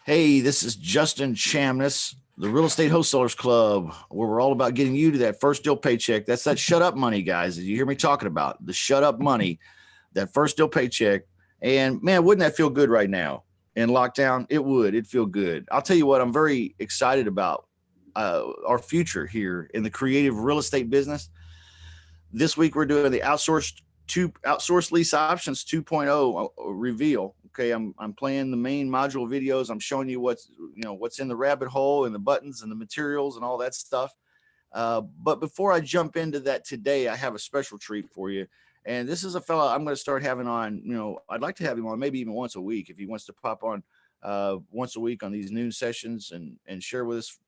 Hey, this is Justin Chamness, the Real Estate Wholesalers Club, where we're all about getting you to that first deal paycheck. That's that shut up money, guys, that you hear me talking about, the shut up money, that first deal paycheck. And man, wouldn't that feel good right now in lockdown? It would. It'd feel good. I'll tell you what, I'm very excited about our future here in the creative real estate business. This week, we're doing the outsourced lease options 2.0 reveal. Okay, I'm playing the main module videos. I'm showing you what's in the rabbit hole and the buttons and the materials and all that stuff. But before I jump into that today, I have a special treat for you. And this is a fella I'm going to start having on. I'd like to have him on maybe even once a week if he wants to pop on once a week on these noon sessions and share with us,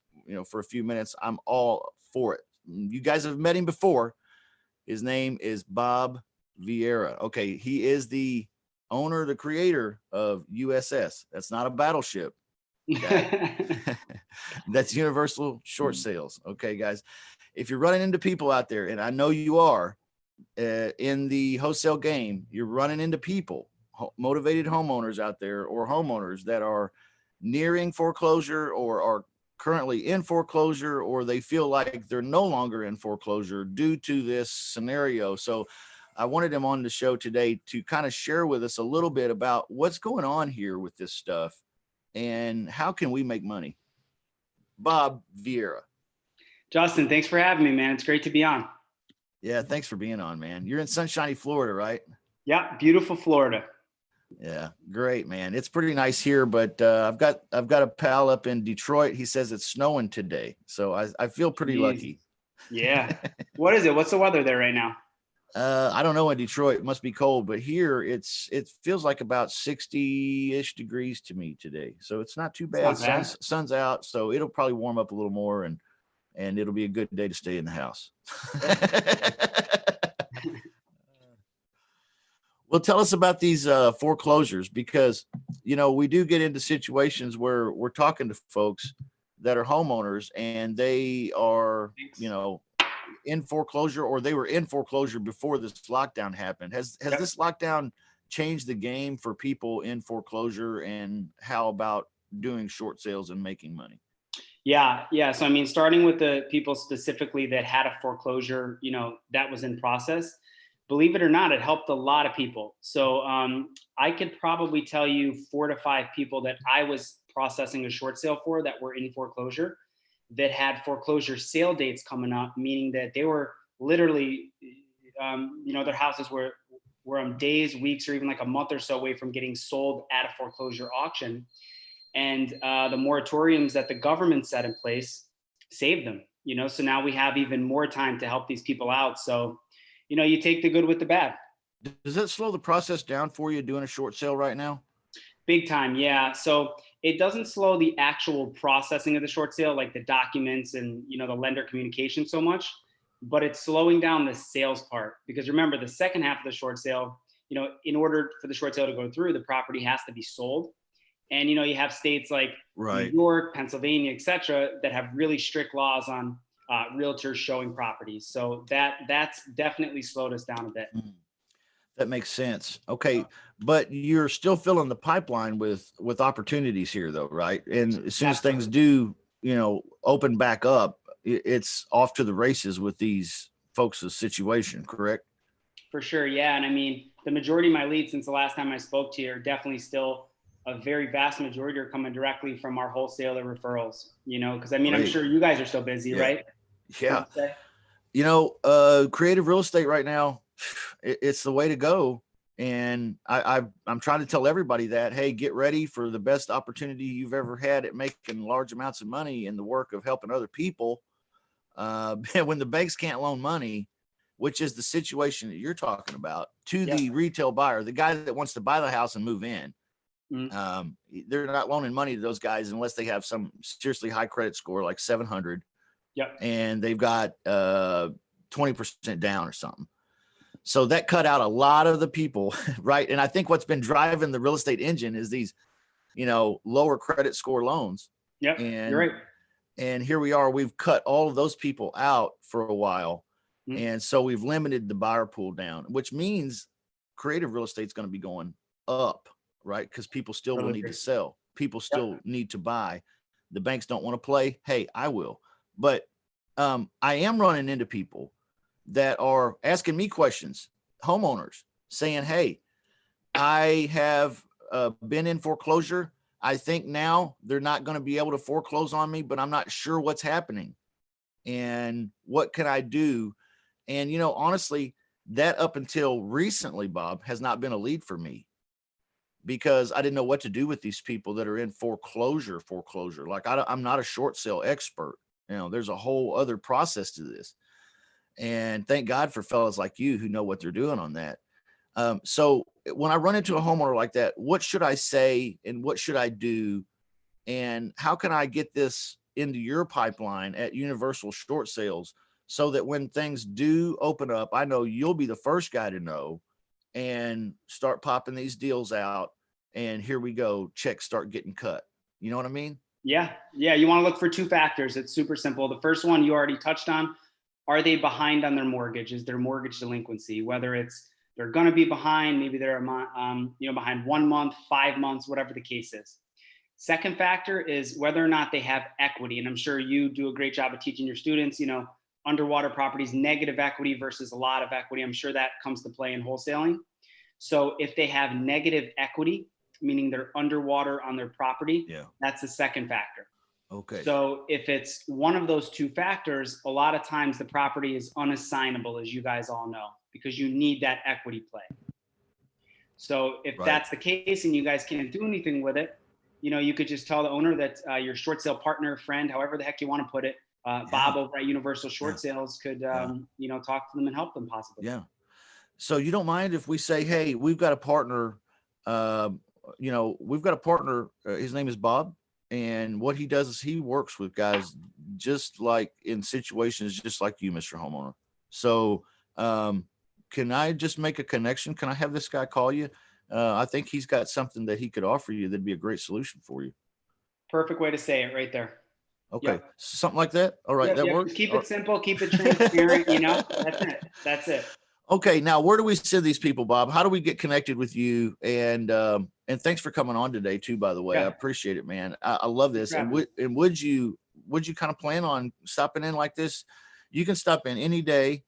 for a few minutes. I'm all for it. You guys have met him before. His name is Bob Vieira. Okay, he is the owner, the creator of USS. That's not a battleship. That's Universal Short Sales. Okay, guys, if you're running into people out there, and I know you are in the wholesale game, you're running into people, motivated homeowners out there, or homeowners that are nearing foreclosure or are currently in foreclosure, or they feel like they're no longer in foreclosure due to this scenario. So I wanted him on the show today to kind of share with us a little bit about what's going on here with this stuff and how can we make money. Bob Vieira. Justin, thanks for having me, man. It's great to be on. Yeah, thanks for being on, man. You're in sunshiny Florida, right? Yeah, beautiful Florida. Yeah, great, man. It's pretty nice here, but I've got a pal up in Detroit. He says it's snowing today, so I feel pretty lucky. Yeah. What is it? What's the weather there right now? I don't know in Detroit. It must be cold, but here it feels like about 60-ish degrees to me today. So it's not too bad. Sun's out, so it'll probably warm up a little more and it'll be a good day to stay in the house. Well, tell us about these foreclosures, because, we do get into situations where we're talking to folks that are homeowners and they are, in foreclosure, or they were in foreclosure before this lockdown happened. Has this lockdown changed the game for people in foreclosure, and how about doing short sales and making money? Yeah. So, I mean, starting with the people specifically that had a foreclosure, that was in process. Believe it or not, it helped a lot of people. So I could probably tell you 4 to 5 people that I was processing a short sale for that were in foreclosure, that had foreclosure sale dates coming up, meaning that they were literally, their houses were days, weeks, or even like a month or so away from getting sold at a foreclosure auction. And the moratoriums that the government set in place saved them, so now we have even more time to help these people out. So, you take the good with the bad. Does that slow the process down for you doing a short sale right now? Big time. Yeah. So it doesn't slow the actual processing of the short sale, like the documents and, the lender communication so much, but it's slowing down the sales part, because remember, the second half of the short sale, in order for the short sale to go through, the property has to be sold. And, you have states like New York, Pennsylvania, et cetera, that have really strict laws on realtors showing properties. So that's definitely slowed us down a bit. That makes sense. Okay. But you're still filling the pipeline with opportunities here though, right? And as soon as things do, open back up, it's off to the races with these folks' situation, correct? For sure. Yeah. And I mean, the majority of my leads since the last time I spoke to you are definitely still, a very vast majority are coming directly from our wholesaler referrals, because I mean, Great. I'm sure you guys are still busy, right? Yeah. Creative real estate right now, it's the way to go. And I'm trying to tell everybody that, hey, get ready for the best opportunity you've ever had at making large amounts of money in the work of helping other people. When the banks can't loan money, which is the situation that you're talking about, to the retail buyer, the guy that wants to buy the house and move in. They're not loaning money to those guys unless they have some seriously high credit score, like 700. And they've got 20% down or something. So that cut out a lot of the people, right? And I think what's been driving the real estate engine is these, lower credit score loans. You're right. And here we are. We've cut all of those people out for a while. And so we've limited the buyer pool down, which means creative real estate is going to be going up, right? Because people still will need to sell. People still need to buy. The banks don't want to play. Hey, I will. But I am running into people that are asking me questions, homeowners saying, hey, I have been in foreclosure. I think now they're not going to be able to foreclose on me, but I'm not sure what's happening. And what can I do? And, honestly, that up until recently, Bob, has not been a lead for me because I didn't know what to do with these people that are in foreclosure. Like I'm not a short sale expert. There's a whole other process to this. And thank God for fellas like you who know what they're doing on that. So when I run into a homeowner like that, what should I say and what should I do? And how can I get this into your pipeline at Universal Short Sales so that when things do open up, I know you'll be the first guy to know and start popping these deals out. And here we go. Checks start getting cut. You know what I mean? Yeah. Yeah. You want to look for two factors. It's super simple. The first one you already touched on. Are they behind on their mortgage? Is their mortgage delinquency? Whether it's they're going to be behind, maybe they're behind 1 month, 5 months, whatever the case is. Second factor is whether or not they have equity. And I'm sure you do a great job of teaching your students, underwater properties, negative equity versus a lot of equity. I'm sure that comes to play in wholesaling. So if they have negative equity, meaning they're underwater on their property, that's the second factor. Okay. So if it's one of those two factors, a lot of times the property is unassignable, as you guys all know, because you need that equity play. So if that's the case and you guys can't do anything with it, you could just tell the owner that your short sale partner, friend, however the heck you want to put it, Bob over at Universal Short Sales could, talk to them and help them possibly. Yeah. So you don't mind if we say, hey, we've got a partner, his name is Bob. And what he does is he works with guys just like in situations, just like you, Mr. Homeowner. So can I just make a connection? Can I have this guy call you? I think he's got something that he could offer you that'd be a great solution for you. Perfect way to say it right there. Okay. Something like that. All right. That works. Just keep it simple, keep it transparent, that's it. Okay. Now, where do we send these people, Bob? How do we get connected with you? And thanks for coming on today too, by the way. I appreciate it, man. I love this. And would you kind of plan on stopping in like this? You can stop in any day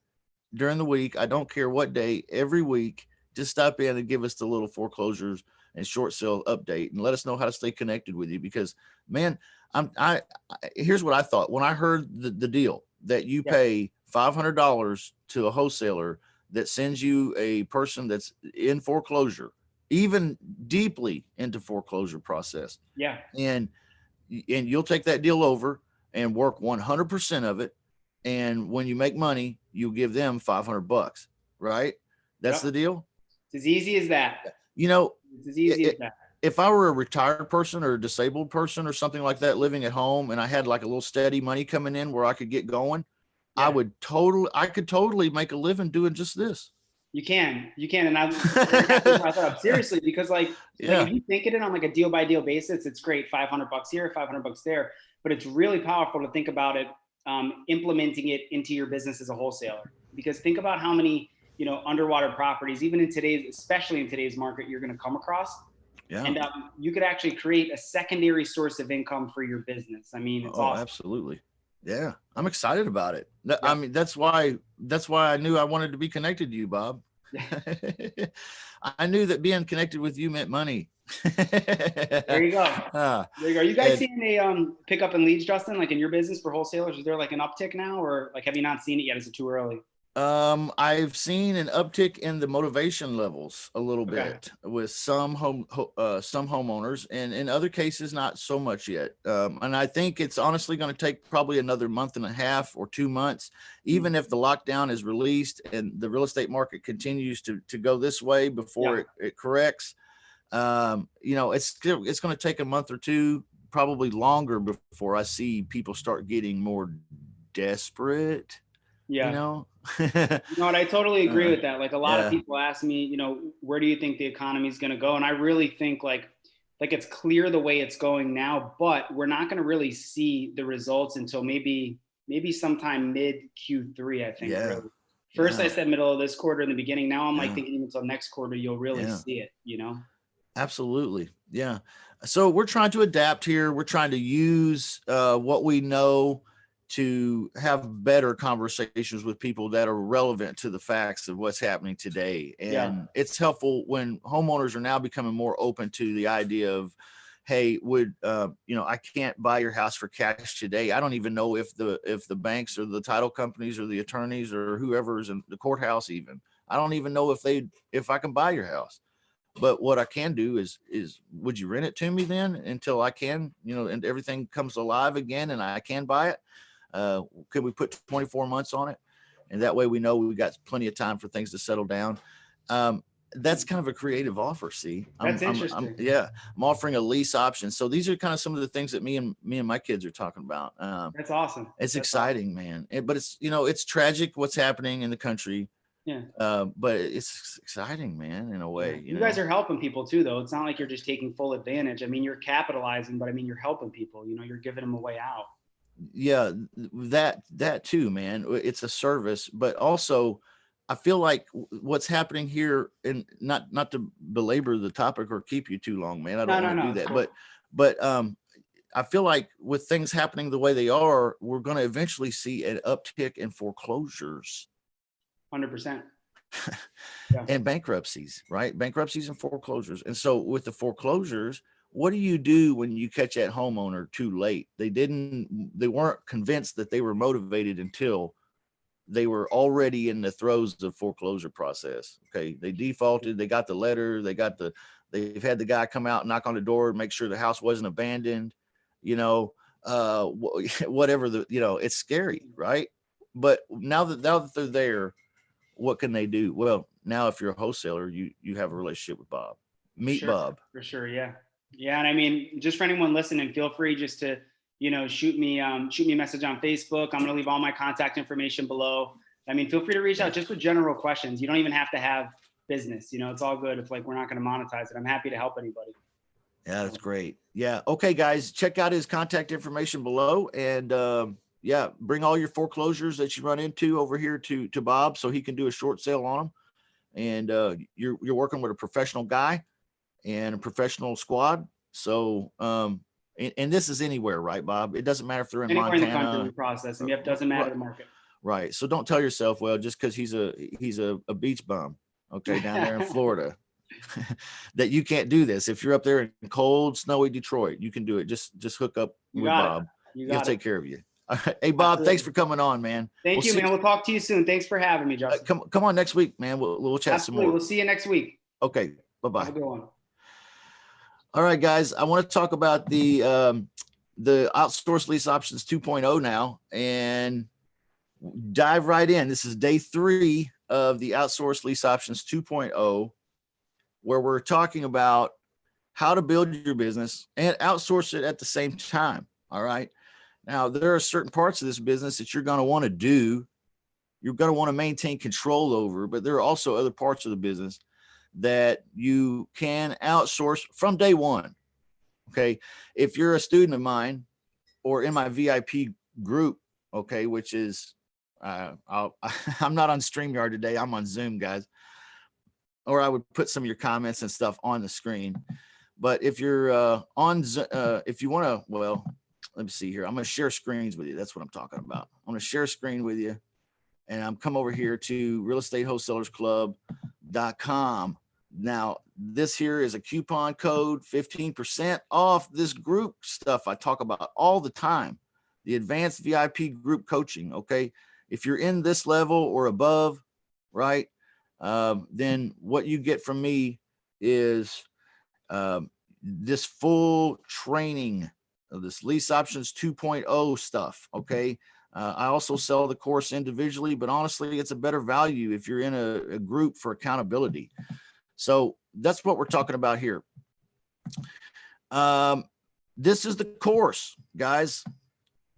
during the week. I don't care what day, every week. Just stop in and give us the little foreclosures and short sale update and let us know how to stay connected with you. Because, man, here's what I thought when I heard the deal that you pay $500 to a wholesaler that sends you a person that's in foreclosure, even deeply into foreclosure process. Yeah. And you'll take that deal over and work 100% of it. And when you make money, you give them $500, right? That's the deal. It's as easy as that. It's as easy as that. If I were a retired person or a disabled person or something like that, living at home, and I had like a little steady money coming in where I could get going, I could totally make a living doing just this. You can. And I thought up seriously because like if you think it in on like a deal by deal basis, it's great. $500 here, $500 there, but it's really powerful to think about it, implementing it into your business as a wholesaler, because think about how many, underwater properties, even especially in today's market, you're going to come across. Yeah. And you could actually create a secondary source of income for your business. I mean, it's awesome. Absolutely. Yeah. I'm excited about it. I mean, that's why I knew I wanted to be connected to you, Bob. I knew that being connected with you meant money. There you go. There you go. You guys seeing a pickup in leads, Justin, like in your business for wholesalers? Is there like an uptick now, or like have you not seen it yet? Is it too early? I've seen an uptick in the motivation levels a little bit with some homeowners, and in other cases, not so much yet. And I think it's honestly going to take probably another month and a half or 2 months, even if the lockdown is released and the real estate market continues to go this way before it corrects. It's going to take a month or two, probably longer, before I see people start getting more desperate. No, and I totally agree with that. Like a lot of people ask me, where do you think the economy is going to go? And I really think like it's clear the way it's going now, but we're not going to really see the results until maybe sometime mid Q3, I think. Really. First, I said middle of this quarter in the beginning. Now I'm like thinking until next quarter, you'll really see it, Absolutely. Yeah. So we're trying to adapt here. We're trying to use what we know to have better conversations with people that are relevant to the facts of what's happening today. Yeah. And it's helpful when homeowners are now becoming more open to the idea of, hey, would I can't buy your house for cash today. I don't even know if the banks or the title companies or the attorneys or whoever is in the courthouse even. I don't even know if I can buy your house. But what I can do is would you rent it to me then until I can, and everything comes alive again and I can buy it? Could we put 24 months on it? And that way we know we got plenty of time for things to settle down. That's kind of a creative offer. See, That's interesting. I'm offering a lease option. So these are kind of some of the things that me and my kids are talking about. That's awesome. It's That's exciting, man. But it's tragic what's happening in the country. Yeah. But it's exciting, man, in a Yeah. way. You guys are helping people too, though. It's not like you're just taking full advantage. I mean, you're capitalizing, but I mean, you're helping people. You're giving them a way out. Yeah, that too, man. It's a service, but also I feel like what's happening here, and not to belabor the topic or keep you too long, man. I don't No, want no, to do no. It's that, cool. but I feel like with things happening the way they are, we're going to eventually see an uptick in foreclosures 100%. Yeah. and bankruptcies, right? Bankruptcies and foreclosures. And so with the foreclosures, what do you do when you catch that homeowner too late? They weren't convinced that they were motivated until they were already in the throes of foreclosure process. Okay. They defaulted, they got the letter, they've had the guy come out, knock on the door, make sure the house wasn't abandoned, you know, whatever it's scary, right? But now that they're there, what can they do? Well, now if you're a wholesaler, you have a relationship with Bob. Meet Sure. Bob. For sure. Yeah. Yeah. And I mean, just for anyone listening, feel free just to, shoot me a message on Facebook. I'm going to leave all my contact information below. I mean, feel free to reach out just with general questions. You don't even have to have business. It's all good if we're not going to monetize it. I'm happy to help anybody. Yeah, that's great. Yeah. Okay, guys, check out his contact information below, and bring all your foreclosures that you run into over here to Bob so he can do a short sale on them. And you're working with a professional guy and a professional squad. So and this is anywhere, right, Bob? It doesn't matter if they're in Anywhere in the country Montana. we process them. Yep. Doesn't matter Right. the market. Right. So don't tell yourself, well, just because he's a beach bum, okay, down there in Florida, that you can't do this. If you're up there in cold, snowy Detroit, you can do it. Just hook up with Bob. He'll take care of you. All right. Hey, Bob, Absolutely. Thanks for coming on, man. Thank you, man. We'll talk to you soon. Thanks for having me, Justin. Come on next week, man. We'll chat some more. We'll see you next week. Okay. Bye-bye. Have a good one. All right, guys. I want to talk about the Outsourced Lease Options 2.0 now, and dive right in. This is day 3 of the Outsourced Lease Options 2.0, where we're talking about how to build your business and outsource it at the same time. All right. Now, there are certain parts of this business that you're going to want to do. You're going to want to maintain control over, but there are also other parts of the business that you can outsource from day one. Okay. If you're a student of mine or in my VIP group, okay, which is, I'm not on StreamYard today. I'm on Zoom, guys. Or I would put some of your comments and stuff on the screen. But if you're if you want to, well, let me see here. I'm going to share screens with you. That's what I'm talking about. I'm going to share a screen with you, and I'm come over here to realestatewholesalerclub.com. Now, this here is a coupon code, 15% off this group stuff I talk about all the time, the advanced VIP group coaching. Okay. If you're in this level or above, right, then what you get from me is this full training of this Lease Options 2.0 stuff. Okay. I also sell the course individually, but honestly, it's a better value if you're in a group for accountability. So that's what we're talking about here. This is the course, guys.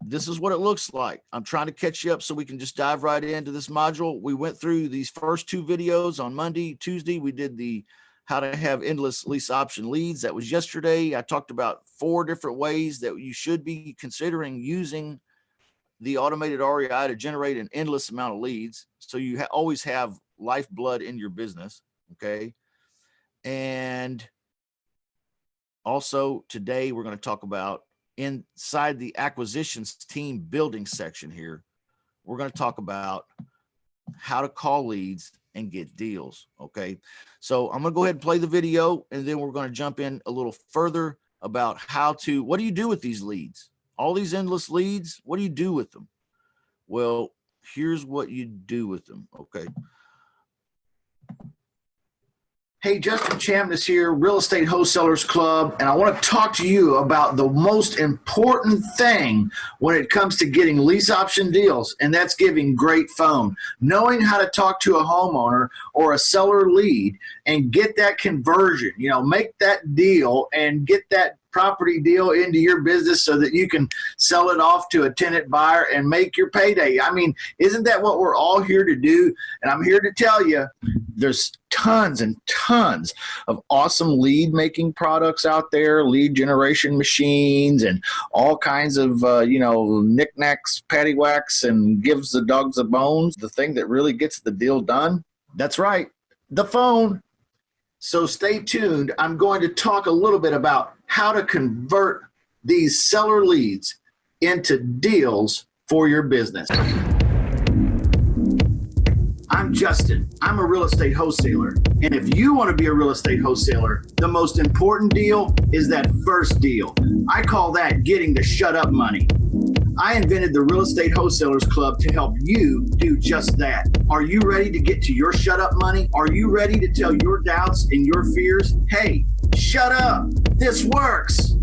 This is what it looks like. I'm trying to catch you up so we can just dive right into this module. We went through these first 2 videos on Monday. Tuesday, we did the how to have endless lease option leads. That was yesterday. I talked about 4 different ways that you should be considering using the automated REI to generate an endless amount of leads. So you always have lifeblood in your business. Okay. And Also, today we're going to talk about inside the acquisitions team building section here. We're going to talk about how to call leads and get deals. Okay. So I'm going to go ahead and play the video, and then we're going to jump in a little further about what do you do with these leads? All these endless leads, what do you do with them? Well, here's what you do with them. Okay. Hey, Justin Chamness here, Real Estate Wholesalers Club, and I want to talk to you about the most important thing when it comes to getting lease option deals, and that's giving great phone. Knowing how to talk to a homeowner or a seller lead and get that conversion, make that deal and get that property deal into your business so that you can sell it off to a tenant buyer and make your payday. I mean, isn't that what we're all here to do? And I'm here to tell you, there's tons and tons of awesome lead making products out there, lead generation machines, and all kinds of, knickknacks, paddywhacks, and gives the dogs the bones. The thing that really gets the deal done, that's right, the phone. So stay tuned. I'm going to talk a little bit about how to convert these seller leads into deals for your business. I'm Justin. I'm a real estate wholesaler. And if you want to be a real estate wholesaler, the most important deal is that first deal. I call that getting the shut up money. I invented the Real Estate Wholesalers Club to help you do just that. Are you ready to get to your shut up money? Are you ready to tell your doubts and your fears, hey, shut up, this works?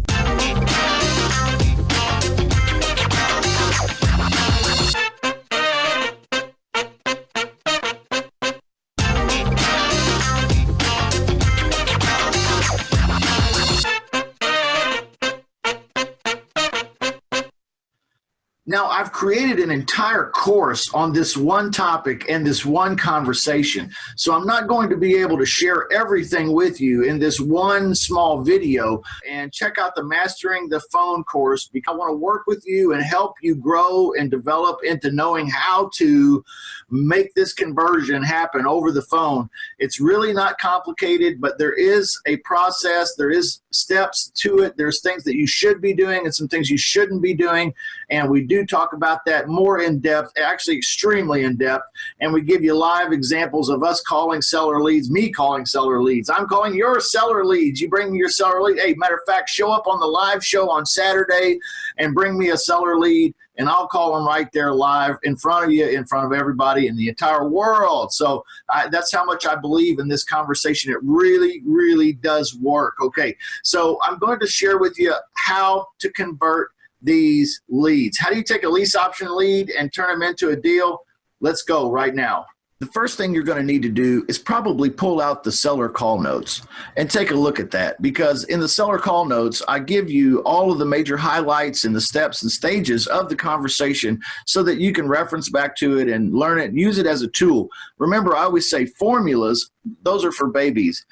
Now, I've created an entire course on this one topic and this one conversation. So I'm not going to be able to share everything with you in this one small video. And check out the Mastering the Phone course, because I want to work with you and help you grow and develop into knowing how to make this conversion happen over the phone. It's really not complicated, but there is a process. There is steps to it. There's things that you should be doing and some things you shouldn't be doing. And we do talk about that more in depth, actually extremely in depth, and we give you live examples of us calling seller leads, me calling seller leads. I'm calling your seller leads. You bring me your seller lead. Hey, matter of fact, show up on the live show on Saturday and bring me a seller lead, and I'll call them right there live in front of you, in front of everybody in the entire world. So that's how much I believe in this conversation. It really, really does work. Okay, so I'm going to share with you how to convert these leads. How do you take a lease option lead and turn them into a deal? Let's go right now. The first thing you're going to need to do is probably pull out the seller call notes and take a look at that, because in the seller call notes, I give you all of the major highlights and the steps and stages of the conversation so that you can reference back to it and learn it and use it as a tool. Remember, I always say formulas, those are for babies.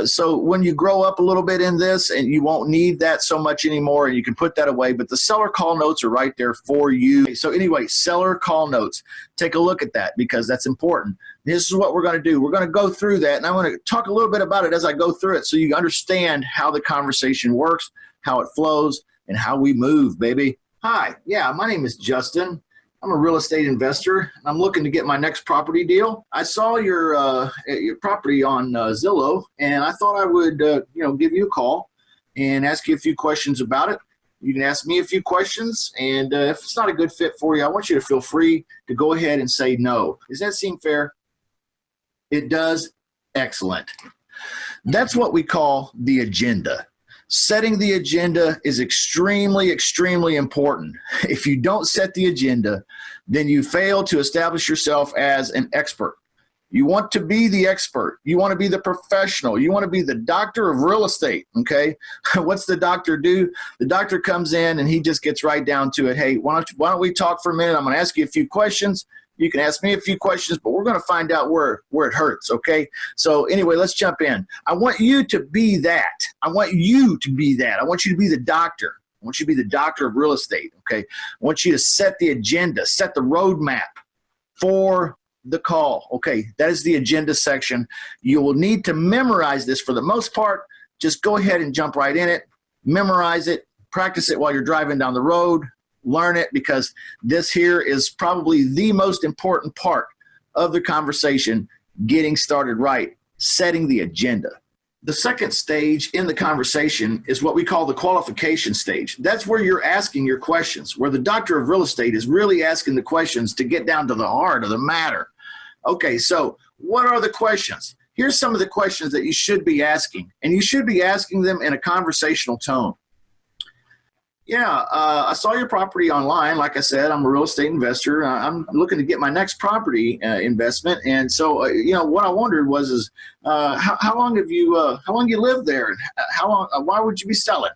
So when you grow up a little bit in this, and you won't need that so much anymore, and you can put that away, but the seller call notes are right there for you. So anyway, seller call notes, take a look at that, because that's important. This is what we're going to do. We're going to go through that, and I'm going to talk a little bit about it as I go through it so you understand how the conversation works, how it flows, and how we move, baby. Hi, yeah, my name is Justin. I'm a real estate investor, and I'm looking to get my next property deal. I saw your property on Zillow, and I thought I would give you a call and ask you a few questions about it. You can ask me a few questions, and if it's not a good fit for you, I want you to feel free to go ahead and say no. Does that seem fair? It does? Excellent. That's what we call the agenda. Setting the agenda is extremely, extremely important. If you don't set the agenda, then you fail to establish yourself as an expert. You want to be the expert. You want to be the professional. You want to be the doctor of real estate, okay? What's the doctor do? The doctor comes in and he just gets right down to it. Hey, why don't we talk for a minute? I'm going to ask you a few questions. You can ask me a few questions, but we're going to find out where it hurts, okay? So anyway, let's jump in. I want you to be that. I want you to be that. I want you to be the doctor. I want you to be the doctor of real estate, okay? I want you to set the agenda, set the roadmap for the call, okay? That is the agenda section. You will need to memorize this for the most part. just go ahead and jump right in it, memorize it, practice it while you're driving down the road, learn it, because this here is probably the most important part of the conversation, getting started right, setting the agenda. The second stage in the conversation is what we call the qualification stage. That's where you're asking your questions, where the doctor of real estate is really asking the questions to get down to the heart of the matter. Okay, so what are the questions? Here's some of the questions that you should be asking, and you should be asking them in a conversational tone. Yeah, I saw your property online. Like I said, I'm a real estate investor. I'm looking to get my next property investment, and so what I wondered was how long you lived there, and how long? Why would you be selling?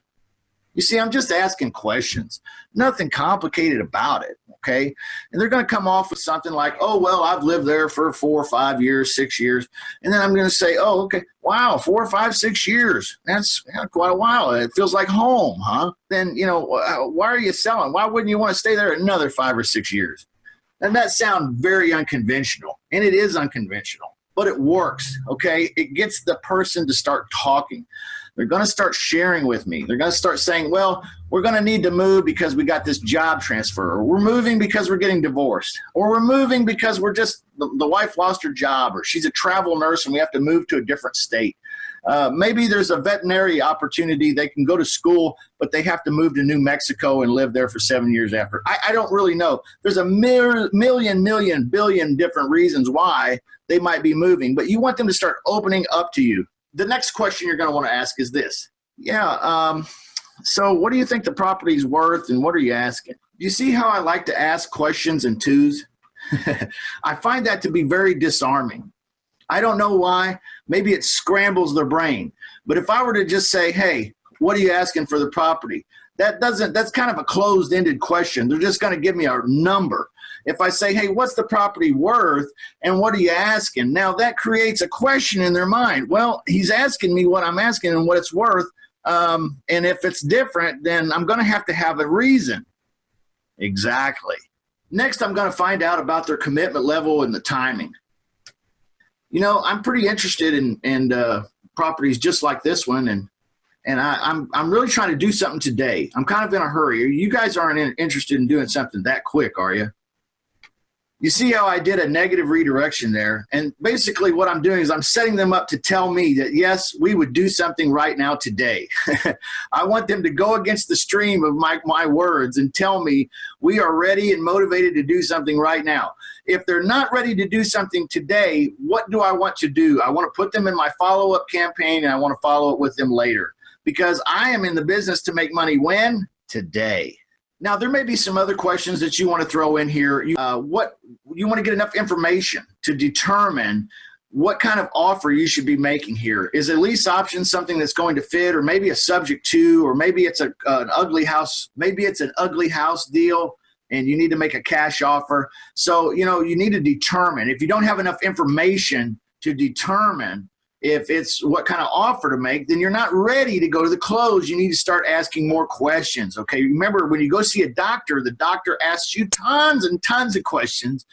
You see, I'm just asking questions. Nothing complicated about it, okay? And they're going to come off with something like, oh, well, I've lived there for 4 or 5 years, 6 years. And then I'm going to say, oh, okay, wow, 4 or 5, 6 years. That's quite a while. It feels like home, huh? Then, why are you selling? Why wouldn't you want to stay there another 5 or 6 years? And that sounds very unconventional, and it is unconventional, but it works, okay? It gets the person to start talking. They're going to start sharing with me. They're going to start saying, well, we're going to need to move because we got this job transfer, or we're moving because we're getting divorced, or we're moving because we're just, the wife lost her job, or she's a travel nurse and we have to move to a different state. Maybe there's a veterinary opportunity. They can go to school, but they have to move to New Mexico and live there for 7 years after. I don't really know. There's a billion different reasons why they might be moving, but you want them to start opening up to you. The next question you're going to want to ask is this. So what do you think the property's worth, and what are you asking? Do you see how I like to ask questions in twos? I find that to be very disarming. I don't know why. Maybe it scrambles their brain. But if I were to just say, hey, what are you asking for the property? That's kind of a closed-ended question. They're just going to give me a number. If I say, hey, what's the property worth, and what are you asking? Now that creates a question in their mind. Well, he's asking me what I'm asking and what it's worth. And if it's different, then I'm going to have a reason. Exactly. Next, I'm going to find out about their commitment level and the timing. I'm pretty interested in properties just like this one, and I'm really trying to do something today. I'm kind of in a hurry. You guys aren't interested in doing something that quick, are you? You see how I did a negative redirection there? And basically what I'm doing is I'm setting them up to tell me that, yes, we would do something right now today. I want them to go against the stream of my words and tell me we are ready and motivated to do something right now. If they're not ready to do something today, what do I want to do? I want to put them in my follow-up campaign, and I want to follow up with them later, because I am in the business to make money when? Today. Now, there may be some other questions that you want to throw in here. You want to get enough information to determine what kind of offer you should be making here. Is a lease option something that's going to fit, or maybe a subject to, or maybe it's an ugly house. Maybe it's an ugly house deal and you need to make a cash offer. So, you need to determine. If you don't have enough information to determine if it's what kind of offer to make, then you're not ready to go to the close. You need to start asking more questions. Okay. Remember, when you go see a doctor, the doctor asks you tons and tons of questions.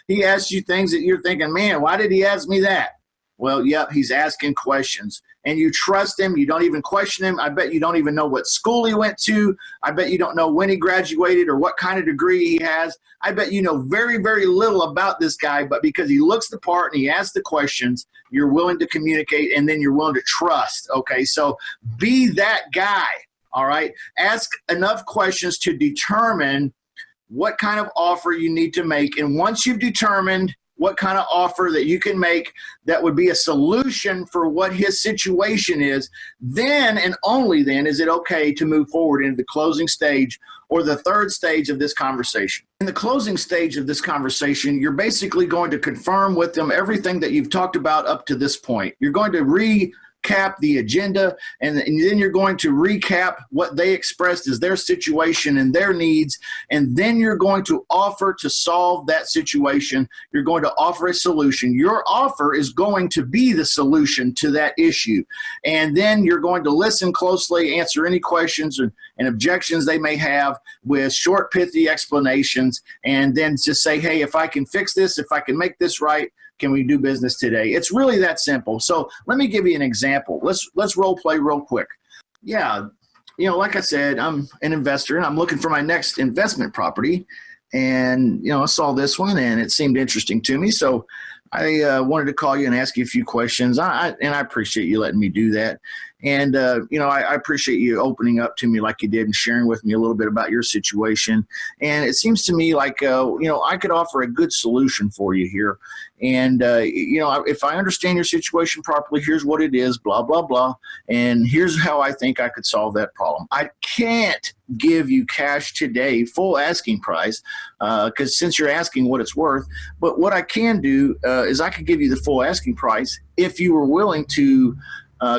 He asks you things that you're thinking, man, why did he ask me that? Well, yep, he's asking questions, and you trust him. You don't even question him. I bet you don't even know what school he went to. I bet you don't know when he graduated or what kind of degree he has. I bet you know very, very little about this guy, but because he looks the part and he asks the questions, you're willing to communicate, and then you're willing to trust. Okay, so be that guy, all right? Ask enough questions to determine what kind of offer you need to make, and once you've determined what kind of offer that you can make that would be a solution for what his situation is, then and only then is it okay to move forward into the closing stage, or the third stage of this conversation. In the closing stage of this conversation, you're basically going to confirm with them everything that you've talked about up to this point. You're going to recap the agenda, and then you're going to recap what they expressed as their situation and their needs, and then you're going to offer to solve that situation. You're going to offer a solution. Your offer is going to be the solution to that issue, and then you're going to listen closely, answer any questions and objections they may have with short, pithy explanations, and then just say, hey, if I can fix this, if I can make this right, can we do business today? It's really that simple. So let me give you an example. Let's role play real quick. Yeah, you know, like I said, I'm an investor and I'm looking for my next investment property. And, you know, I saw this one and it seemed interesting to me. So I wanted to call you and ask you a few questions. And I appreciate you letting me do that. And, you know, I appreciate you opening up to me like you did and sharing with me a little bit about your situation. And it seems to me like, you know, I could offer a good solution for you here. And, you know, if I understand your situation properly, here's what it is, blah, blah, blah. And here's how I think I could solve that problem. I can't give you cash today, full asking price, because since you're asking what it's worth. But what I can do is I could give you the full asking price if you were willing to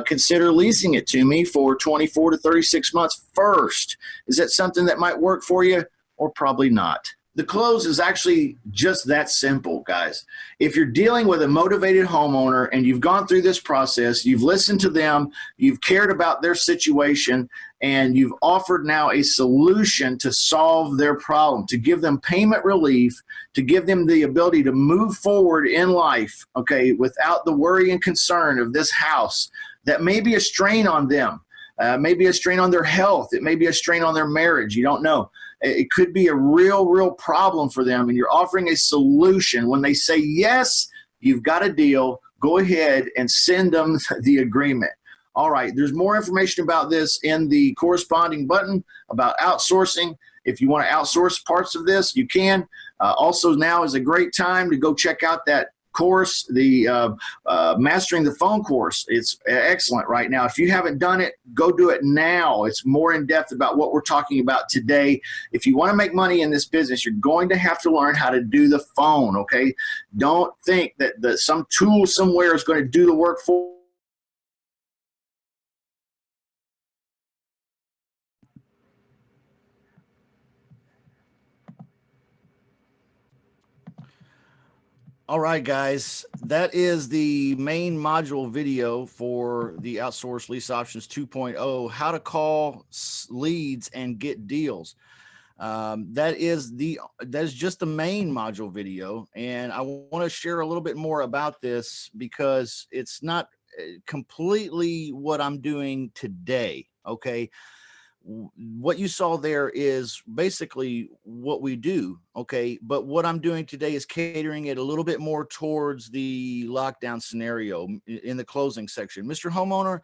consider leasing it to me for 24 to 36 months first. Is that something that might work for you, or probably not? The close is actually just that simple, guys. If you're dealing with a motivated homeowner and you've gone through this process, you've listened to them, you've cared about their situation, and you've offered now a solution to solve their problem, to give them payment relief, to give them the ability to move forward in life, okay, without the worry and concern of this house that may be a strain on them, maybe a strain on their health, it may be a strain on their marriage, you don't know. It could be a real problem for them, and you're offering a solution. When they say yes, you've got a deal, go ahead and send them the agreement. All right, there's more information about this in the corresponding button about outsourcing. If you want to outsource parts of this, you can. Also, now is a great time to go check out that course, the Mastering the Phone course. It's excellent right now. If you haven't done it, go do it now. It's more in depth about what we're talking about today. If you want to make money in this business, you're going to have to learn how to do the phone, okay? Don't think that some tool somewhere is going to do the work for you. All right, guys, that is the main module video for the Outsourced Lease Options 2.0, how to call leads and get deals. That is just the main module video. And I want to share a little bit more about this because it's not completely what I'm doing today. Okay. What you saw there is basically what we do. Okay. But what I'm doing today is catering it a little bit more towards the lockdown scenario in the closing section. Mr. Homeowner,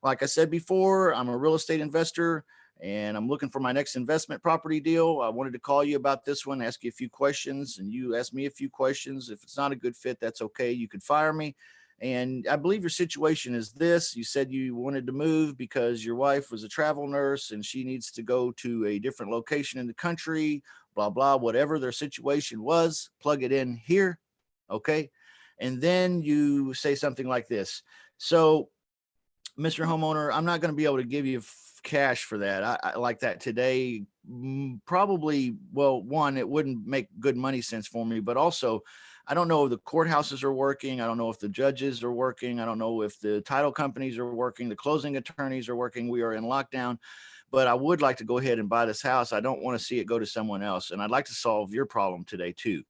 like I said before, I'm a real estate investor and I'm looking for my next investment property deal. I wanted to call you about this one, ask you a few questions, and you ask me a few questions. If it's not a good fit, that's okay. You could fire me. And I believe your situation is this. You said you wanted to move because your wife was a travel nurse and she needs to go to a different location in the country, blah, blah, whatever their situation was, plug it in here. Okay. And then you say something like this. So, Mr. Homeowner, I'm not going to be able to give you cash for that. I like that today. Probably, well, one, it wouldn't make good money sense for me, but also I don't know if the courthouses are working. I don't know if the judges are working. I don't know if the title companies are working. The closing attorneys are working. We are in lockdown, but I would like to go ahead and buy this house. I don't want to see it go to someone else. And I'd like to solve your problem today too.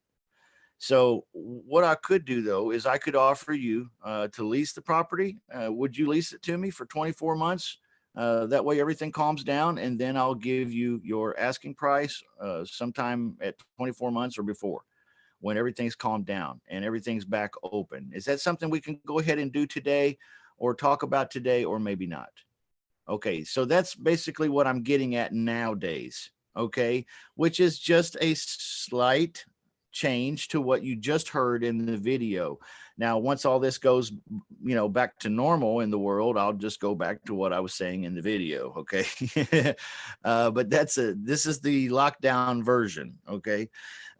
So what I could do though, is I could offer you to lease the property. Would you lease it to me for 24 months? That way everything calms down, and then I'll give you your asking price sometime at 24 months or before, when everything's calmed down and everything's back open. Is that something we can go ahead and do today or talk about today, or maybe not? Okay, so that's basically what I'm getting at nowadays, okay, which is just a slight change to what you just heard in the video. Now, once all this goes, back to normal in the world, I'll just go back to what I was saying in the video, okay? But this is the lockdown version, okay?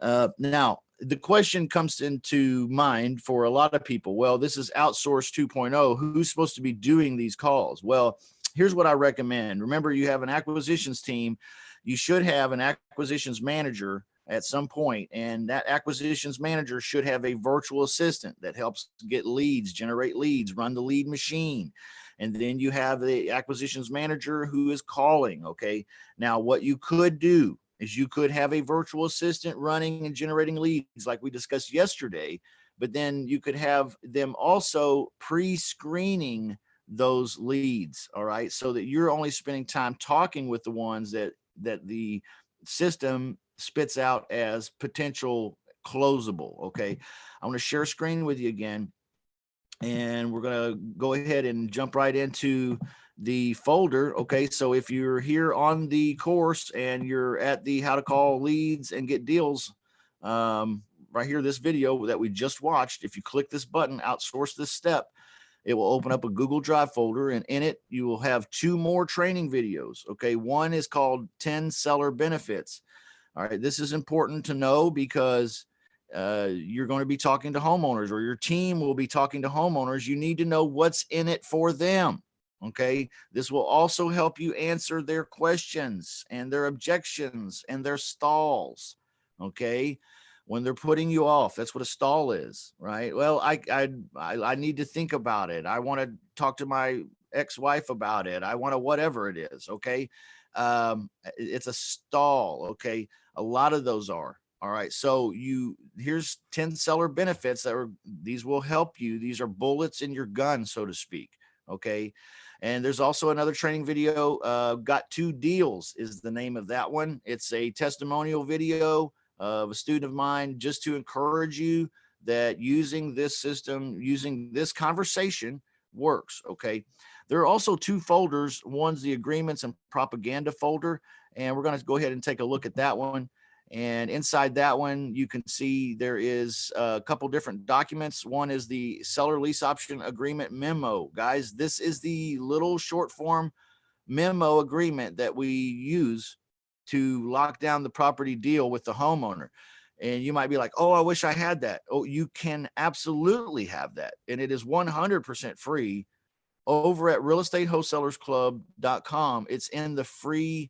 Now, the question comes into mind for a lot of people. Well, this is Outsourced 2.0. Who's supposed to be doing these calls? Well, here's what I recommend. Remember, you have an acquisitions team. You should have an acquisitions manager at some point, and that acquisitions manager should have a virtual assistant that helps get leads, generate leads, run the lead machine. And then you have the acquisitions manager who is calling. Okay. Now, what you could do is you could have a virtual assistant running and generating leads like we discussed yesterday, but then you could have them also pre-screening those leads. All right. So that you're only spending time talking with the ones that the system spits out as potential closable. Okay. I'm going to share a screen with you again, and we're going to go ahead and jump right into the folder. Okay. So if you're here on the course and you're at the how to call leads and get deals, right here, this video that we just watched, if you click this button, outsource this step, it will open up a Google Drive folder, and in it, you will have 2 more training videos. Okay. One is called 10 seller benefits. All right. This is important to know because you're going to be talking to homeowners, or your team will be talking to homeowners. You need to know what's in it for them. Okay. This will also help you answer their questions and their objections and their stalls. Okay. When they're putting you off, that's what a stall is, right? Well, I need to think about it. I want to talk to my ex-wife about it. I want to whatever it is. Okay. It's a stall. Okay. A lot of those are. All right. So here's 10 seller benefits these will help you. These are bullets in your gun, so to speak. Okay. And there's also another training video. Got 2 deals is the name of that one. It's a testimonial video of a student of mine, just to encourage you that using this system, using this conversation works. Okay. There are also 2 folders. One's the agreements and propaganda folder, and we're going to go ahead and take a look at that one. And inside that one, you can see there is a couple different documents. One is the seller lease option agreement memo. Guys, this is the little short form memo agreement that we use to lock down the property deal with the homeowner. And you might be like, oh, I wish I had that. Oh, you can absolutely have that. And it is 100% free over at realestatewholesalersclub.com. It's in the free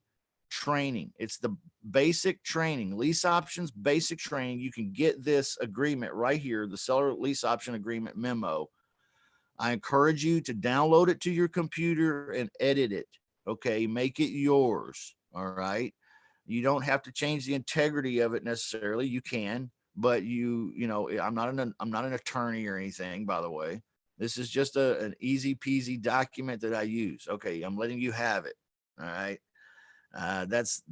training. It's the basic training, lease options, basic training. You can get this agreement right here, the seller lease option agreement memo. I encourage you to download it to your computer and edit it. Okay. Make it yours. All right. You don't have to change the integrity of it necessarily. You can, but I'm not an attorney or anything, by the way. This is just an easy peasy document that I use. Okay. I'm letting you have it. All right. That's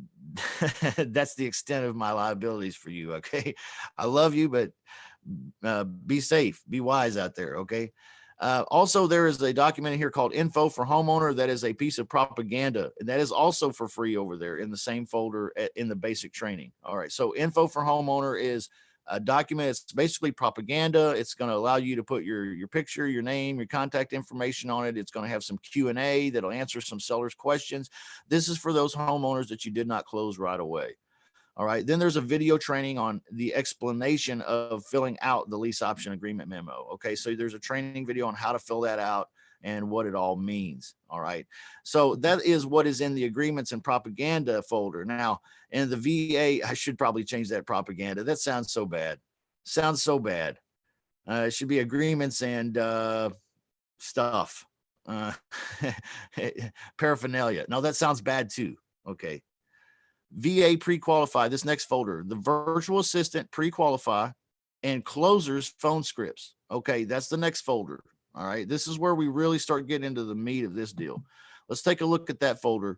that's the extent of my liabilities for you. Okay. I love you, but be safe, be wise out there. Okay. Also, there is a document here called Info for Homeowner. That is a piece of propaganda, and that is also for free over there in the same folder in the basic training. All right. So Info for Homeowner is a document. It's basically propaganda. It's going to allow you to put your picture, your name, your contact information on it. It's going to have some Q&A that'll answer some sellers' questions. This is for those homeowners that you did not close right away. All right. Then there's a video training on the explanation of filling out the lease option agreement memo. Okay. So there's a training video on how to fill that out and what it all means. All right. So that is what is in the agreements and propaganda folder. Now, in the VA, I should probably change that propaganda. That sounds so bad. Sounds so bad. It should be agreements and stuff. Paraphernalia. No, that sounds bad too. Okay. VA pre-qualify, this next folder, the virtual assistant pre-qualify and closers phone scripts. Okay, that's the next folder. All right, this is where we really start getting into the meat of this deal. Let's take a look at that folder.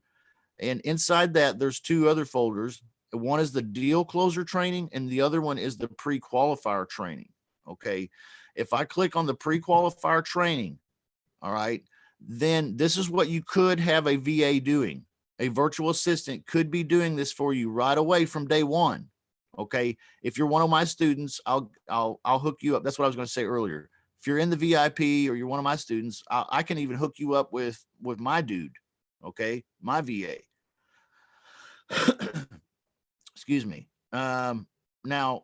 And inside that, there's 2 other folders. One is the deal closer training, and the other one is the pre-qualifier training. Okay, if I click on the pre-qualifier training, all right, then this is what you could have a VA doing. A virtual assistant could be doing this for you right away from day one. Okay. If you're one of my students, I'll hook you up. That's what I was going to say earlier. If you're in the VIP or you're one of my students, I can even hook you up with my dude. Okay. My VA. Excuse me. Now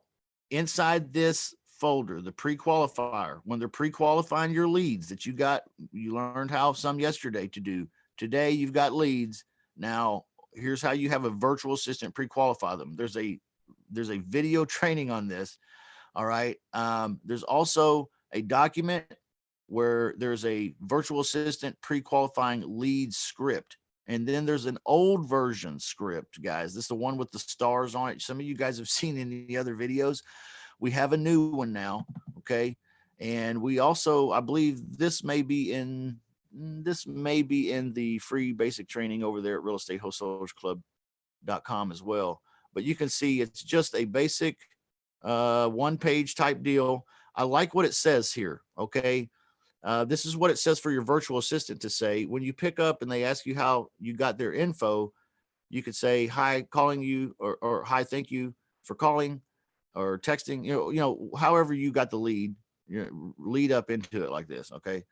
inside this folder, the pre-qualifier, when they're pre-qualifying your leads that you learned how some yesterday to do. Today, you've got leads. Now, here's how you have a virtual assistant pre-qualify them. There's a video training on this. All right. There's also a document where there's a virtual assistant pre-qualifying lead script. And then there's an old version script, guys. This is the one with the stars on it. Some of you guys have seen in the other videos We have a new one now. Okay. And we also, I believe this may be in the free basic training over there at realestatewholesalerclub.com as well. But you can see it's just a basic 1-page type deal. I like what it says here. Okay. This is what it says for your virtual assistant to say when you pick up and they ask you how you got their info. You could say, hi, calling you, or hi, thank you for calling, or texting, however you got the lead, lead up into it like this. Okay.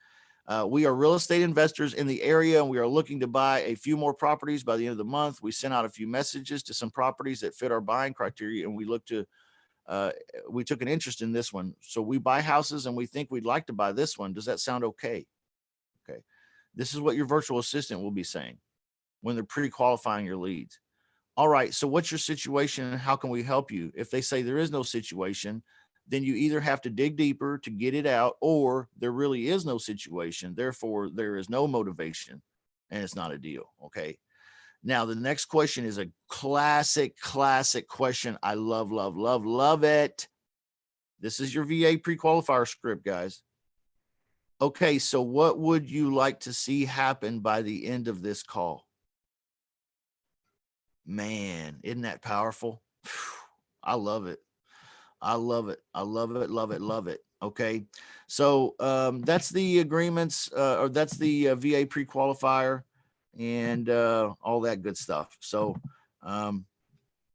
We are real estate investors in the area, and we are looking to buy a few more properties by the end of the month. We sent out a few messages to some properties that fit our buying criteria, and we took an interest in this one. So we buy houses and we think we'd like to buy this one. Does that sound okay? Okay. This is what your virtual assistant will be saying when they're pre-qualifying your leads. All right. So what's your situation and how can we help you? If they say there is no situation, then you either have to dig deeper to get it out, or there really is no situation. Therefore, there is no motivation and it's not a deal. Okay. Now, the next question is a classic question. I love it. This is your VA pre-qualifier script, guys. Okay. So what would you like to see happen by the end of this call? Man, isn't that powerful? I love it. I love it. Love it. Okay. So that's the agreements, or that's the VA pre-qualifier and all that good stuff. So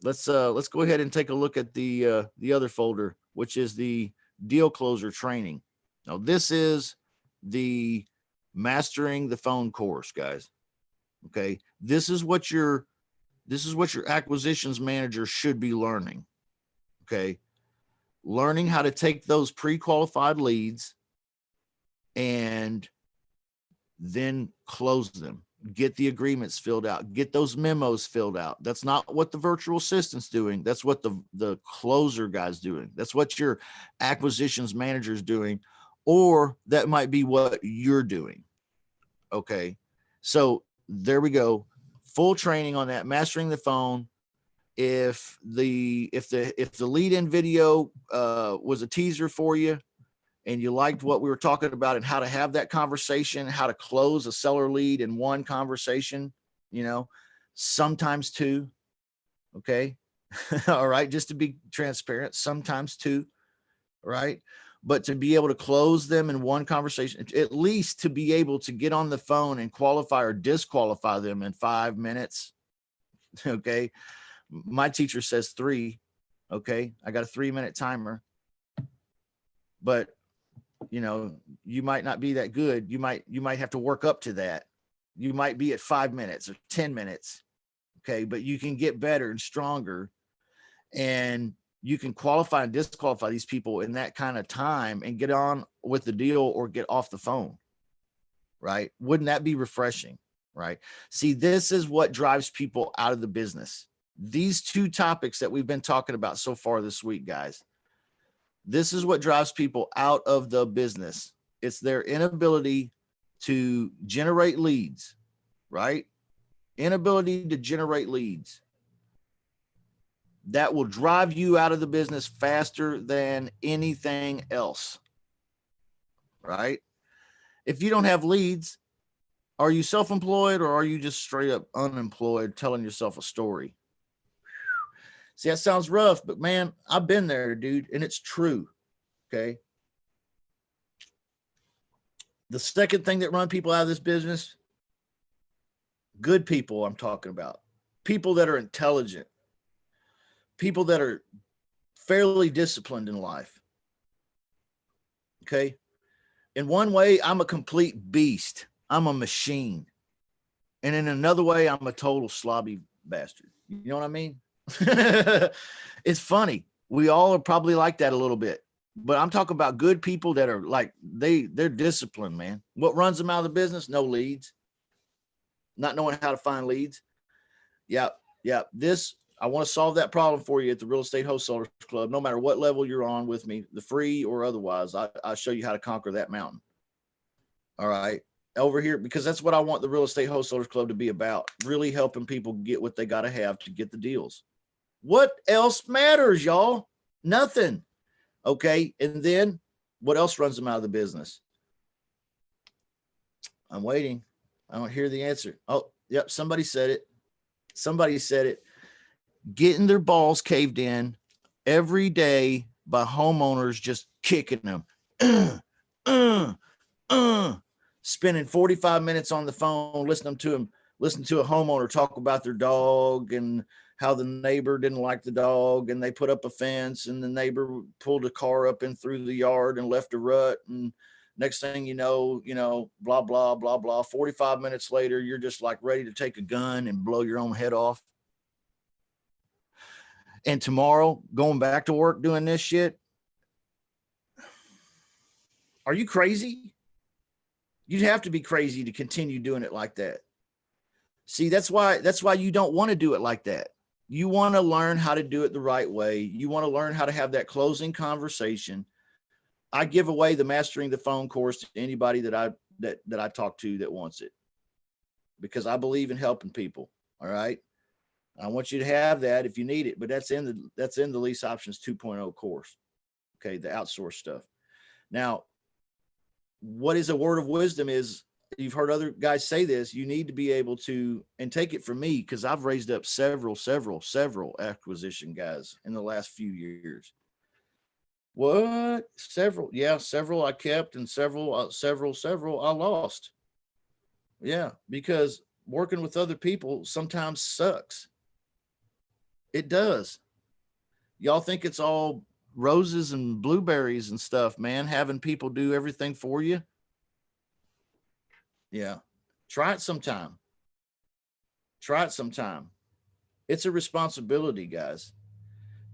let's go ahead and take a look at the other folder, which is the deal closer training. Now this is the mastering the phone course, guys. Okay. This is what your acquisitions manager should be learning. Okay. Learning how to take those pre-qualified leads and then close them, get the agreements filled out, get those memos filled out. That's not what the virtual assistant's doing. That's what the closer guy's doing. That's what your acquisitions manager's doing, or that might be what you're doing. Okay. So there we go. Full training on that, mastering the phone. If the lead in video was a teaser for you and you liked what we were talking about and how to have that conversation, how to close a seller lead in one conversation, sometimes two. Okay. All right. Just to be transparent, sometimes two. Right. But to be able to close them in one conversation, at least to be able to get on the phone and qualify or disqualify them in 5 minutes. Okay. My teacher says 3. Okay. I got a 3-minute timer, but you might not be that good. You might have to work up to that. You might be at 5 minutes or 10 minutes. Okay. But you can get better and stronger, and you can qualify and disqualify these people in that kind of time and get on with the deal or get off the phone. Right. Wouldn't that be refreshing? Right. See, this is what drives people out of the business. These 2 topics that we've been talking about so far this week, guys, this is what drives people out of the business. It's their inability to generate leads, right? Inability to generate leads. That will drive you out of the business faster than anything else, right? If you don't have leads, are you self-employed or are you just straight up unemployed telling yourself a story? See, that sounds rough, but man, I've been there, dude, and it's true. Okay. The second thing that run people out of this business, good people I'm talking about, people that are intelligent, people that are fairly disciplined in life. Okay. In one way, I'm a complete beast. I'm a machine. And in another way, I'm a total slobby bastard. You know what I mean? It's funny. We all are probably like that a little bit, but I'm talking about good people that are like, they're disciplined, man. What runs them out of the business? No leads, not knowing how to find leads. Yeah. I want to solve that problem for you at the Real Estate Wholesalers Club. No matter what level you're on with me, the free or otherwise, I'll show you how to conquer that mountain. All right. Over here, because that's what I want the Real Estate Wholesalers Club to be about, really helping people get what they got to have to get the deals. What else matters, y'all? Nothing. Okay. And then what else runs them out of the business? I'm waiting. I don't hear the answer. Oh, yep. Somebody said it. Somebody said it. Getting their balls caved in every day by homeowners just kicking them. Spending 45 minutes on the phone listening to a homeowner talk about their dog and how the neighbor didn't like the dog, and they put up a fence and the neighbor pulled a car up in through the yard and left a rut, and next thing you know, blah blah blah blah. 45 minutes later, you're just like ready to take a gun and blow your own head off. And tomorrow, going back to work doing this shit. Are you crazy? You'd have to be crazy to continue doing it like that. See, that's why you don't want to do it like that. You want to learn how to do it the right way. You want to learn how to have that closing conversation. I give away the Mastering the Phone course to anybody that I talk to that wants it, because I believe in helping people. All right. I want you to have that if you need it, but that's in the Lease Options 2.0 course. Okay. The outsourced stuff. Now, what is a word of wisdom is, you've heard other guys say this, you need to be able to, and take it from me, because I've raised up several acquisition guys in the last few years. What? Several? Yeah, several I kept, and several I lost. Yeah, because working with other people sometimes sucks. It does. Y'all think it's all roses and blueberries and stuff, man, having people do everything for you. Yeah. Try it sometime. It's a responsibility, guys.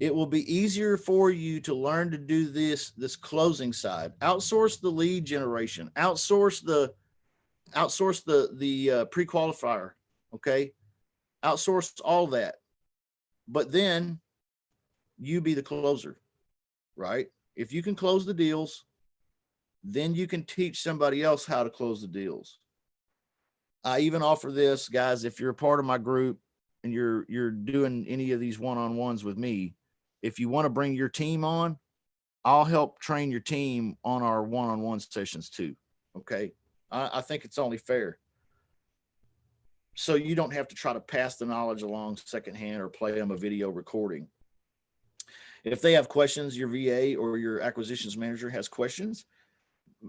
It will be easier for you to learn to do this closing side. Outsource the lead generation. Outsource the pre-qualifier. Okay. Outsource all that. But then you be the closer, right? If you can close the deals, then you can teach somebody else how to close the deals. I even offer this, guys, if you're a part of my group and you're doing any of these one-on-ones with me, if you want to bring your team on, I'll help train your team on our one-on-one sessions too. Okay. I think it's only fair. So you don't have to try to pass the knowledge along secondhand or play them a video recording. If they have questions, your VA or your acquisitions manager has questions,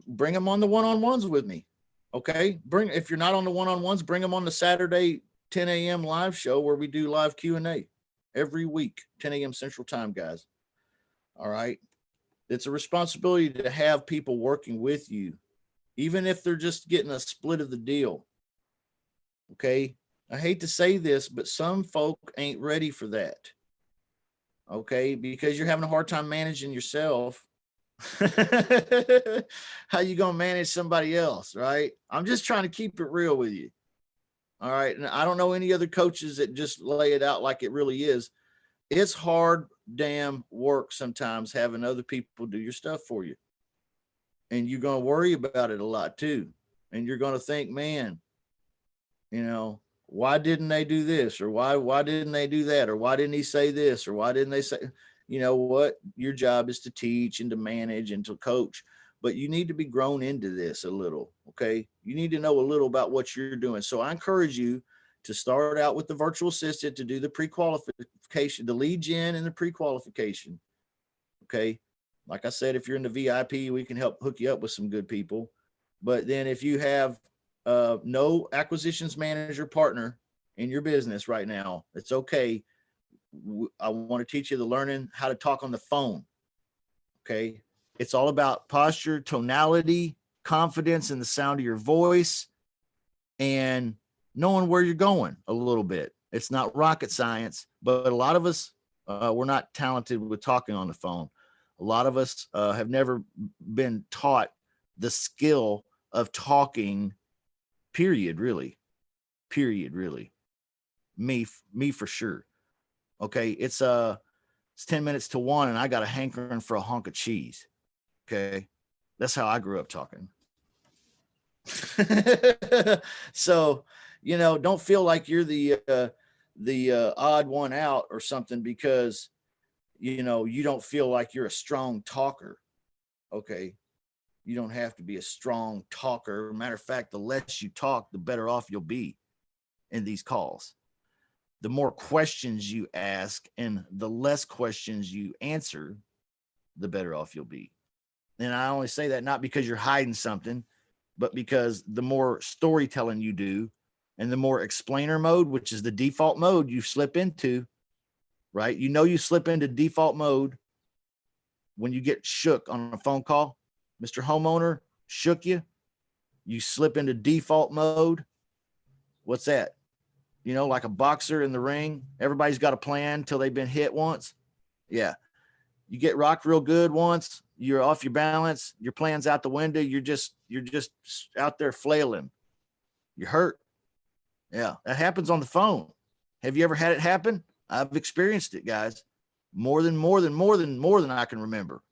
bring them on the one-on-ones with me. Okay. If you're not on the one-on-ones, bring them on the Saturday 10 a.m. live show where we do live Q&A every week, 10 a.m. Central Time, guys. All right. It's a responsibility to have people working with you, even if they're just getting a split of the deal. Okay. I hate to say this, but some folk ain't ready for that. Okay. Because you're having a hard time managing yourself. How you going to manage somebody else? Right. I'm just trying to keep it real with you. All right. And I don't know any other coaches that just lay it out like it really is. It's hard damn work sometimes having other people do your stuff for you. And you're going to worry about it a lot too. And you're going to think, man, why didn't they do this? Or why didn't they do that? Or why didn't he say this? Or why didn't they say, you know what? Your job is to teach and to manage and to coach, but you need to be grown into this a little. Okay. You need to know a little about what you're doing. So I encourage you to start out with the virtual assistant, to do the pre-qualification, the lead gen and the pre-qualification. Okay. Like I said, if you're in the VIP, we can help hook you up with some good people. But then if you have no acquisitions manager partner in your business right now, it's okay. I want to teach you the learning how to talk on the phone. Okay. It's all about posture, tonality, confidence in the sound of your voice, and knowing where you're going a little bit. It's not rocket science, but a lot of us, we're not talented with talking on the phone. A lot of us have never been taught the skill of talking, period, really. Me for sure. Okay. It's 10 minutes to 1 and I got a hankering for a hunk of cheese. Okay. That's how I grew up talking. So, don't feel like you're the odd one out or something, because you know, you don't feel like you're a strong talker. Okay. You don't have to be a strong talker. Matter of fact, the less you talk, the better off you'll be in these calls. The more questions you ask and the less questions you answer, the better off you'll be. And I only say that not because you're hiding something, but because the more storytelling you do and the more explainer mode, which is the default mode you slip into, right? You know, you slip into default mode when you get shook on a phone call. Mr. Homeowner shook you. You slip into default mode. What's that? You know, like a boxer in the ring. Everybody's got a plan till they've been hit once. Yeah. You get rocked real good once, you're off your balance, your plan's out the window, you're just out there flailing. You're hurt. Yeah, that happens on the phone. Have you ever had it happen? I've experienced it, guys. More than I can remember.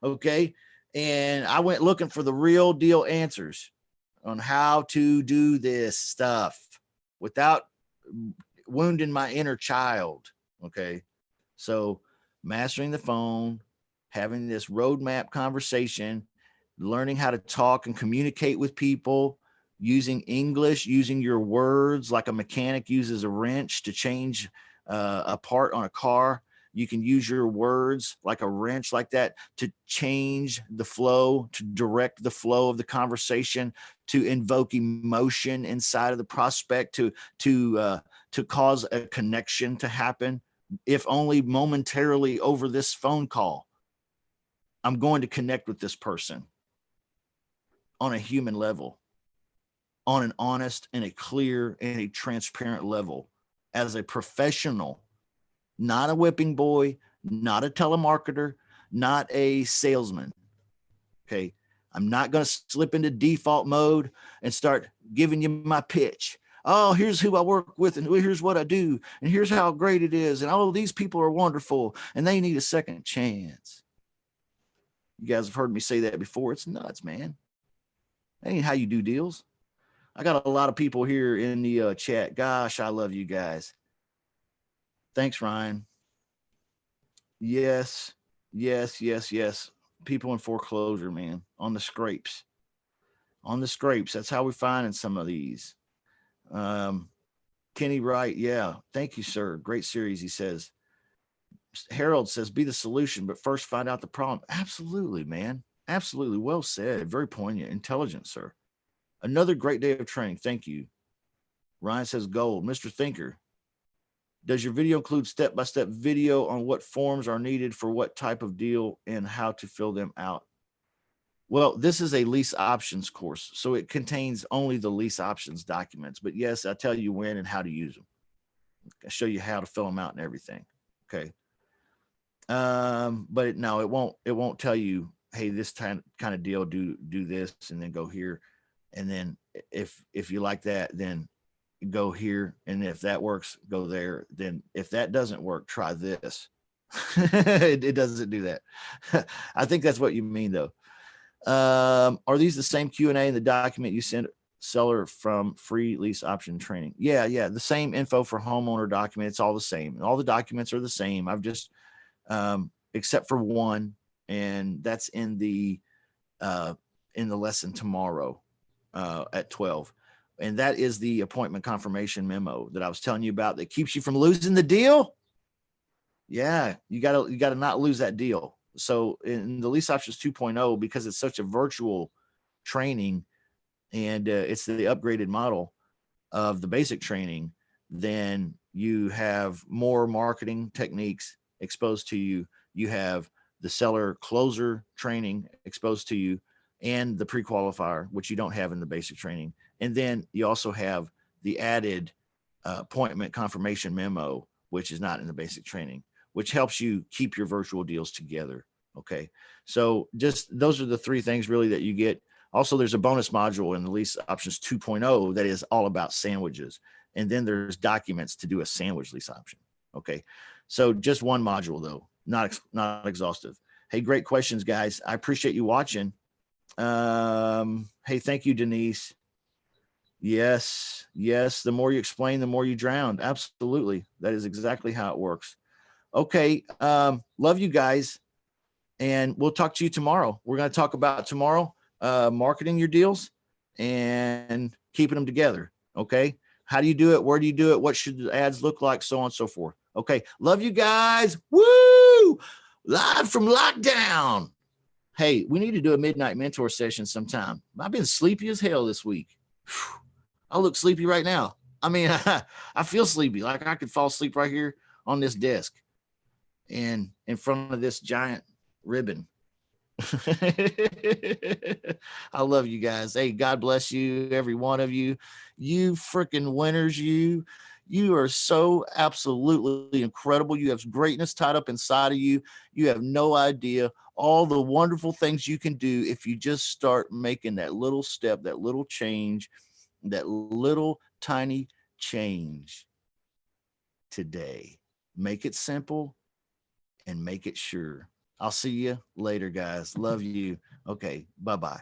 Okay. And I went looking for the real deal answers on how to do this stuff without wounding my inner child. Okay. So mastering the phone, having this roadmap conversation, learning how to talk and communicate with people, using English, using your words like a mechanic uses a wrench to change a part on a car. You can use your words like a wrench like that to change the flow, to direct the flow of the conversation, to invoke emotion inside of the prospect, to cause a connection to happen, if only momentarily over this phone call. I'm going to connect with this person on a human level, on an honest and a clear and a transparent level as a professional, not a whipping boy, not a telemarketer, not a salesman. Okay. I'm not going to slip into default mode and start giving you my pitch. Oh, here's who I work with, and here's what I do, and here's how great it is, and oh, these people are wonderful, and they need a second chance. You guys have heard me say that before. It's nuts, man. That ain't how you do deals. I got a lot of people here in the chat. Gosh, I love you guys. Thanks, Ryan. Yes. People in foreclosure, man, on the scrapes. That's how we find in some of these. Kenny Wright, yeah. Thank you, sir. Great series, he says. Harold says, be the solution, but first find out the problem. Absolutely, man. Absolutely. Well said. Very poignant. Intelligent, sir. Another great day of training. Thank you. Ryan says, gold. Mr. Thinker, does your video include step-by-step video on what forms are needed for what type of deal and how to fill them out? Well, this is a lease options course, so it contains only the lease options documents. But yes, I tell you when and how to use them. I show you how to fill them out and everything. Okay. But it won't tell you, hey, this kind of deal, do this and then go here. And then if you like that, then go here. And if that works, go there. Then if that doesn't work, try this. It doesn't do that. I think that's what you mean though. Are these the same Q&A in the document you sent seller from free lease option training? Yeah. The same info for homeowner document. It's all the same. All the documents are the same. I've just, except for one, and that's in the lesson tomorrow, at 12. And that is the appointment confirmation memo that I was telling you about that keeps you from losing the deal. Yeah. You gotta not lose that deal. So in the Lease Options 2.0, because it's such a virtual training and it's the upgraded model of the basic training, then you have more marketing techniques exposed to you. You have the seller closer training exposed to you and the pre-qualifier, which you don't have in the basic training. And then you also have the added appointment confirmation memo, which is not in the basic training, which helps you keep your virtual deals together. Okay. So just those are the three things really that you get. Also, there's a bonus module in the Lease Options 2.0 that is all about sandwiches. And then there's documents to do a sandwich lease option. Okay. So just one module though, not exhaustive. Hey, great questions, guys. I appreciate you watching. Hey, thank you, Denise. Yes. The more you explain, the more you drown. Absolutely. That is exactly how it works. Okay. Love you guys. And we'll talk to you tomorrow. We're going to talk about tomorrow, marketing your deals and keeping them together. Okay. How do you do it? Where do you do it? What should the ads look like? So on and so forth. Okay. Love you guys. Woo! Live from lockdown. Hey, we need to do a midnight mentor session sometime. I've been sleepy as hell this week. Whew. I look sleepy right now. I mean, I feel sleepy. Like I could fall asleep right here on this desk and in front of this giant ribbon. I love you guys. Hey, God bless you, every one of you. You freaking winners, you are so absolutely incredible. You have greatness tied up inside of you. You have no idea all the wonderful things you can do if you just start making that little step, that little change, that little tiny change today. Make it simple and make it sure. I'll see you later, guys. Love you. Okay. Bye-bye.